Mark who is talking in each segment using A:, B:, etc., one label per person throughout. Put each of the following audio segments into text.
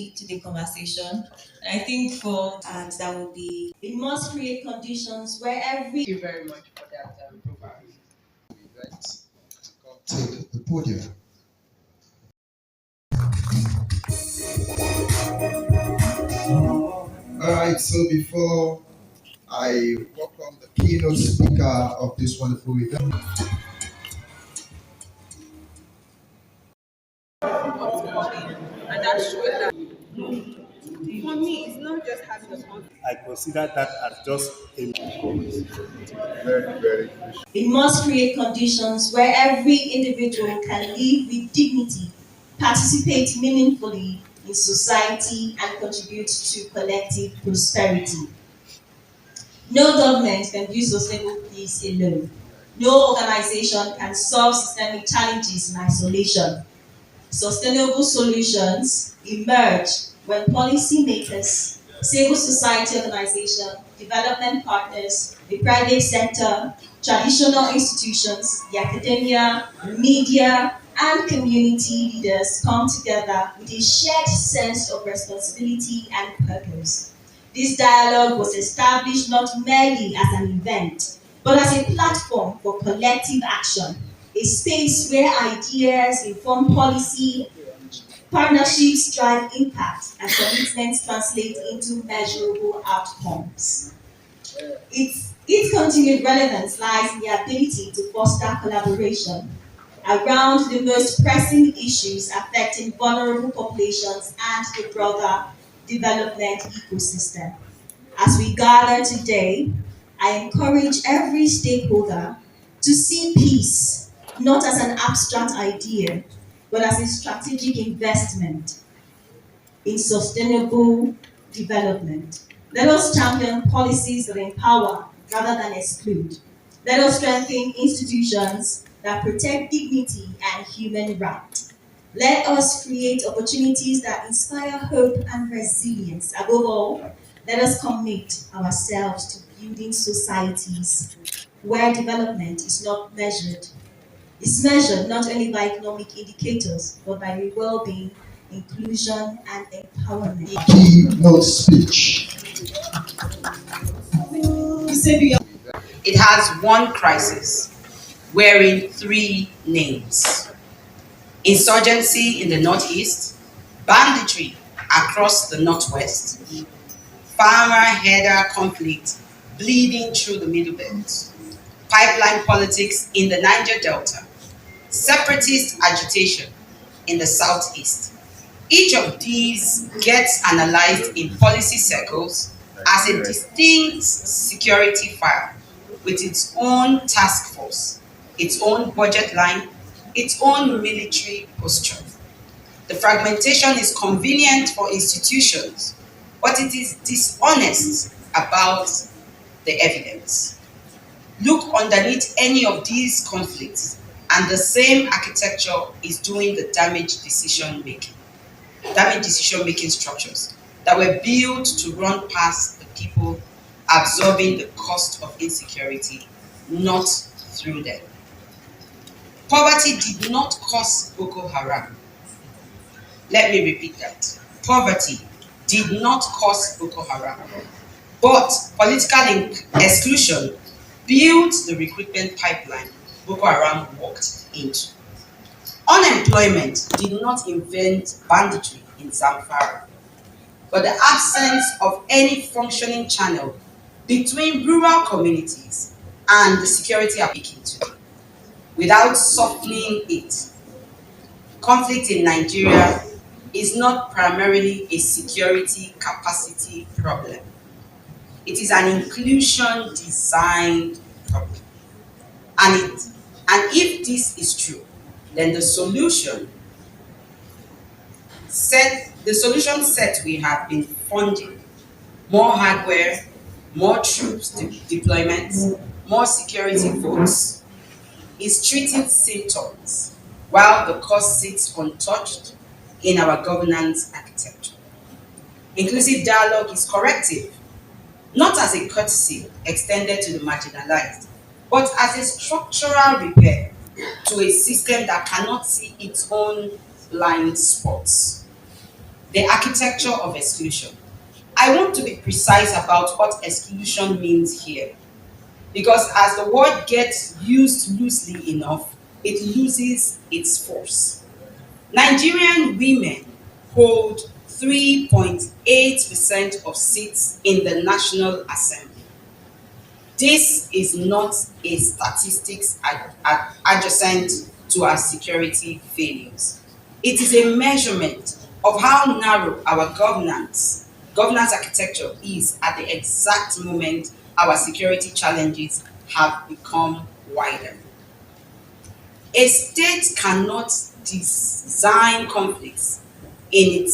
A: energy to the conversation. And I think and that would be, we must create conditions where every.
B: Thank you very much for that program.
C: Take the podium. All right, so before I welcome the keynote speaker of this wonderful event,
B: And that shows that for me, it's not just having a conflict.
D: I consider that as just a
C: very, very crucial.
A: We must create conditions where every individual can live with dignity, participate meaningfully in society, and contribute to collective prosperity. No government can build sustainable peace alone. No organization can solve systemic challenges in isolation. Sustainable solutions emerge when policymakers, civil society organizations, development partners, the private sector, traditional institutions, the academia, media, and community leaders come together with a shared sense of responsibility and purpose. This dialogue was established not merely as an event, but as a platform for collective action, a space where ideas inform policy, partnerships drive impact, and commitments translate into measurable outcomes. Its continued relevance lies in the ability to foster collaboration around the most pressing issues affecting vulnerable populations and the broader development ecosystem. As we gather today, I encourage every stakeholder to see peace not as an abstract idea, but as a strategic investment in sustainable development. Let us champion policies that empower rather than exclude. Let us strengthen institutions that protect dignity and human rights. Let us create opportunities that inspire hope and resilience. Above all, let us commit ourselves to building societies where development is not measured. It's measured not only by economic indicators, but by well-being, inclusion, and empowerment.
C: Keynote speech.
B: It has one crisis wearing three names: insurgency in the northeast, banditry across the northwest, farmer-herder conflict bleeding through the Middle Belt, pipeline politics in the Niger Delta, separatist agitation in the southeast. Each of these gets analyzed in policy circles as a distinct security file with its own task force, its own budget line, its own military posture. The fragmentation is convenient for institutions, but it is dishonest about the evidence. Look underneath any of these conflicts, and the same architecture is doing the damage decision-making structures that were built to run past the people absorbing the cost of insecurity, not through them. Poverty did not cause Boko Haram. Let me repeat that. Poverty did not cause Boko Haram, but political exclusion built the recruitment pipeline Boko Haram walked into. Unemployment did not invent banditry in Zamfara, but the absence of any functioning channel between rural communities and the security application today. Without softening it, conflict in Nigeria is not primarily a security capacity problem. It is an inclusion design problem. And if this is true, then the solution set we have been funding: more hardware, more troops deployments, more security votes, is treating symptoms while the cause sits untouched in our governance architecture. Inclusive dialogue is corrective, not as a courtesy extended to the marginalized, but as a structural repair to a system that cannot see its own blind spots. The architecture of exclusion. I want to be precise about what exclusion means here, because as the word gets used loosely enough, it loses its force. Nigerian women hold 3.8% of seats in the National Assembly. This is not a statistics adjacent to our security failures. It is a measurement of how narrow our governance architecture is at the exact moment our security challenges have become wider. A state cannot design conflicts in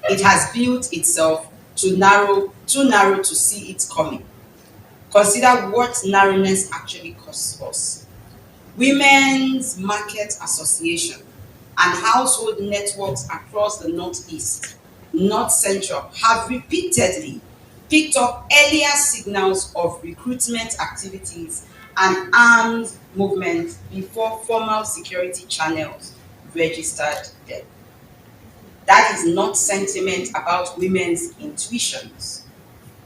B: it has built itself too narrow to see it coming. Consider what narrowness actually costs us. Women's Market Association and household networks across the Northeast, North Central have repeatedly picked up earlier signals of recruitment activities and armed movement before formal security channels registered them. That is not sentiment about women's intuitions.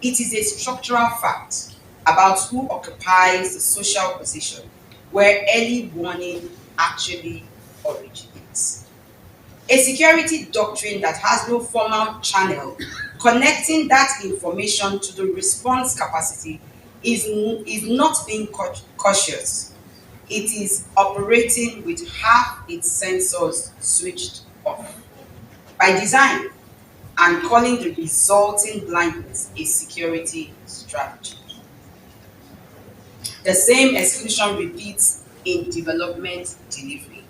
B: It is a structural fact about who occupies the social position where early warning actually originates. A security doctrine that has no formal channel connecting that information to the response capacity is not being cautious. It is operating with half its sensors switched off. By design, and calling the resulting blindness a security strategy. The same exclusion repeats in development delivery.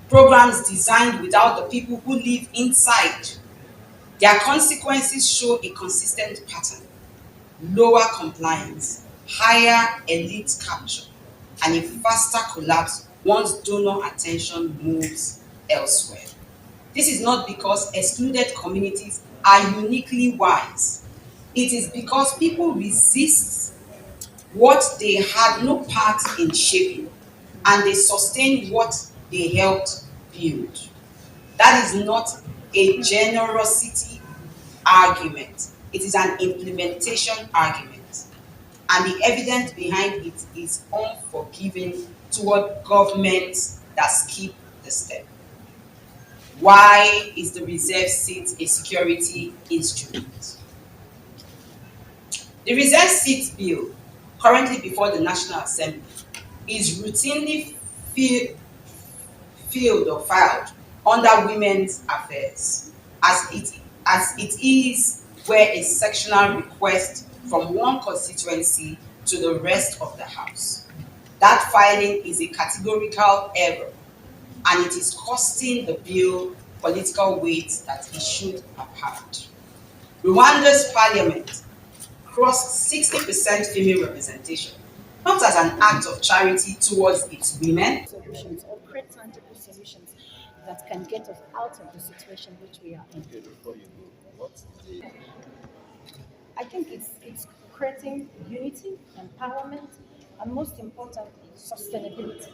B: Programs designed without the people who live inside. Their consequences show a consistent pattern: lower compliance, higher elite capture, and a faster collapse once donor attention moves elsewhere. This is not because excluded communities are uniquely wise. It is because people resist what they had no part in shaping, and they sustain what they helped build. That is not a generosity argument, it is an implementation argument. And the evidence behind it is unforgiving toward governments that skip the step. Why is the reserve seat a security instrument? The reserve seat bill, currently before the National Assembly, is routinely filed or filed under Women's Affairs, as it is where a sectional request from one constituency to the rest of the House. That filing is a categorical error, and it is costing the bill political weight that it should have had. Rwanda's parliament crossed 60% female representation, not as an act of charity towards its women.
E: Solutions or create tangible solutions that can get us out of the situation which we are in. I think it's creating unity, empowerment, and most importantly, sustainability.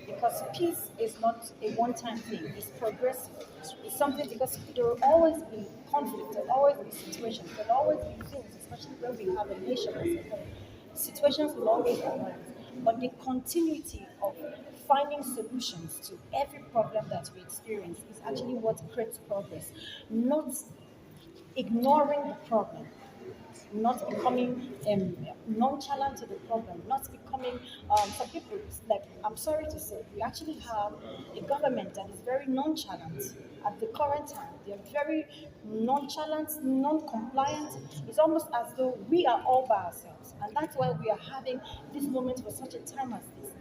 E: Because peace is not a one-time thing; it's progressive. It's something because there will always be conflict, there will always be situations, there will always be things, especially when we have a nation as a whole. Situations will always arise, but the continuity of finding solutions to every problem that we experience is actually what creates progress, not ignoring the problem, not becoming nonchalant to the problem, not becoming some people like I'm sorry to say we actually have a government that is very nonchalant at the current time. They're very nonchalant, non-compliant. It's almost as though we are all by ourselves, and that's why we are having this moment for such a time as this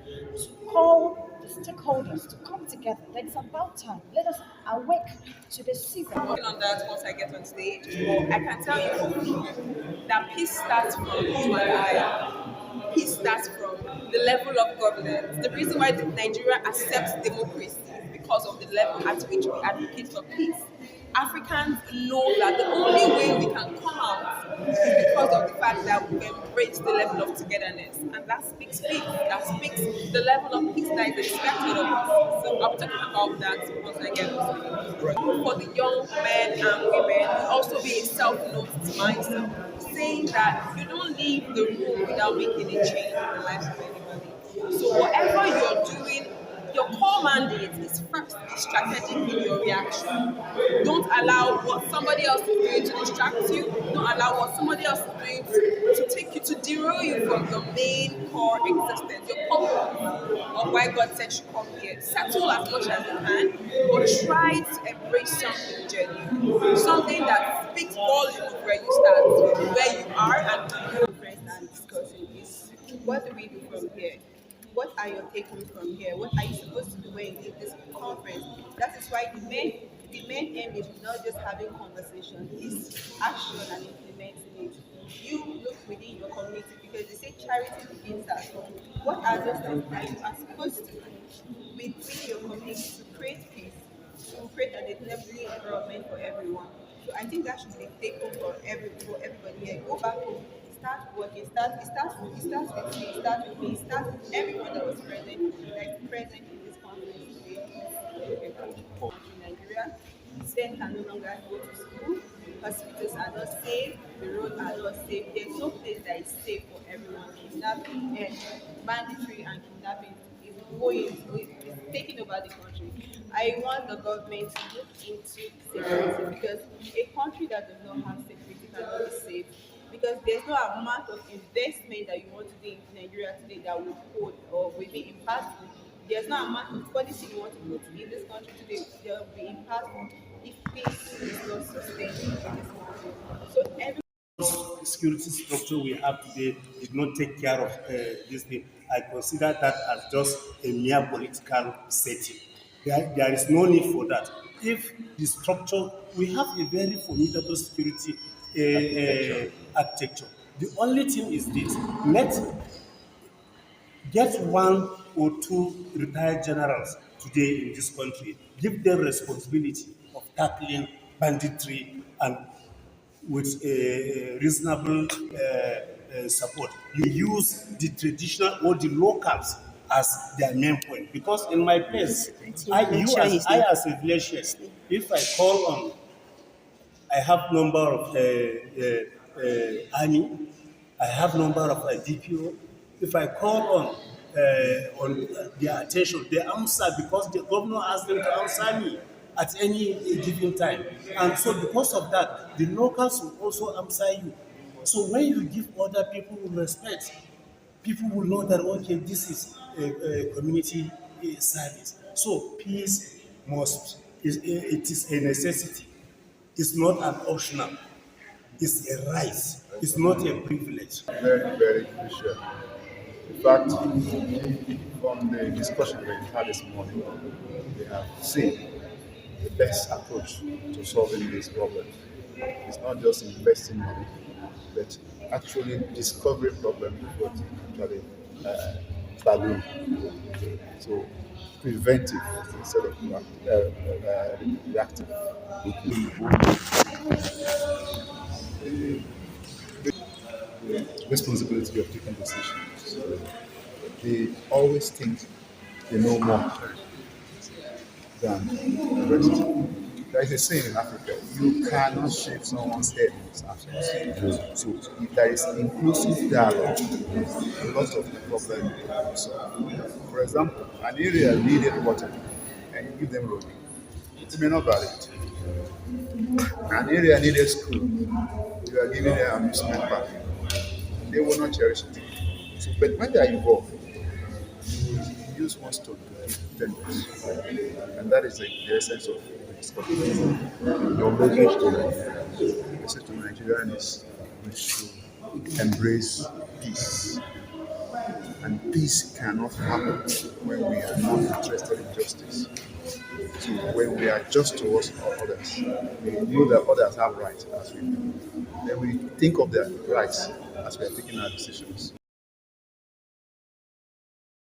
E: to call the stakeholders to come together. That it's about time. Let us awake to the season.
F: Working on that once I get on stage. I can tell you for me that peace starts from you and I. Peace starts from the level of governance. The reason why Nigeria accepts democracy is because of the level at which we advocate for peace. Africans know that the only way we can come out is because of the fact that we've embraced the level of togetherness. And that speaks peace. That speaks the level of peace that is expected of us. So I'll be talking about that once I get on stage. For the young men and women, will also be a self-note to myself, saying that you don't leave the room without making a change in the life of anybody. So whatever you're doing, your core mandate is first be strategic in your reaction. Don't allow what somebody else is doing to distract you. Don't allow what somebody else is doing to take you, to derail you from your main core existence, your purpose of why God said you come here. Settle as much as you can, but try to embrace something genuine, something that speaks volumes where you start, where you are, and friends and discussing is what do we do from here? What are your take homes from here? What are you supposed to do when you leave this conference? That is why the main aim is not just having conversation, it's action and implementing it. You look within your community because they say charity begins at home. What are those things that you are supposed to do within your community to create peace, to create an enabling environment for everyone? So I think that should be take home for everybody here. Go back home, start working, it starts with me, it starts with everyone that is present in this conference today. In Nigeria, students can no longer go to school, hospitals are not safe, the roads are not safe. There's no place that is safe for everyone. Kidnapping and banditry and kidnapping is taking over the country. I want the government to look into security because a country that does not have security cannot be safe. Because there's no amount of investment that you want to do in Nigeria today that will hold or will be impactful. There's no amount of policy you want to put in this country today that will be impactful if peace is not sustained in this country. So every
D: security structure we have today did not take care of this thing. I consider that as just a mere political setting. There is no need for that. If the structure, we have a very formidable security architecture. The only thing is this: let get one or two retired generals today in this country, give them responsibility of tackling banditry and with a reasonable support. You use the traditional or the locals as their main point. Because in my place, I as a village head, if I call on, I have number of army, I have number of DPO. If I call on their attention, they answer because the governor asked them to answer me at any given time. And so because of that, the locals will also answer you. So when you give other people respect, people will know that okay, this is a community service. So peace it is a necessity. It's not an optional. It's a right. It's not a privilege.
G: Very, very crucial. In fact, from the discussion that we had this morning, we have seen the best approach to solving this problem. It's not just investing money, but actually discovering problem before it actually balloon. So preventive instead of reactive. Responsibility of taking decisions. They always think they know more than the rest. There is a saying in Africa, you cannot shave someone's head in his absence. So if there is inclusive dialogue, a lot of the problem will be solved. For example, an area needed water and you give them road. It may not value it. An area needed school, you are giving them amusement park. They will not cherish it. So, but when they are involved, you use one stone to keep 10 years. And that is the essence of the discussion. Your message to Nigeria. The message to Nigerians is we should embrace peace. And peace cannot happen when we are not interested in justice. So when we are just towards others, we know that others have rights as we do. Then we think of their rights as we are taking our decisions.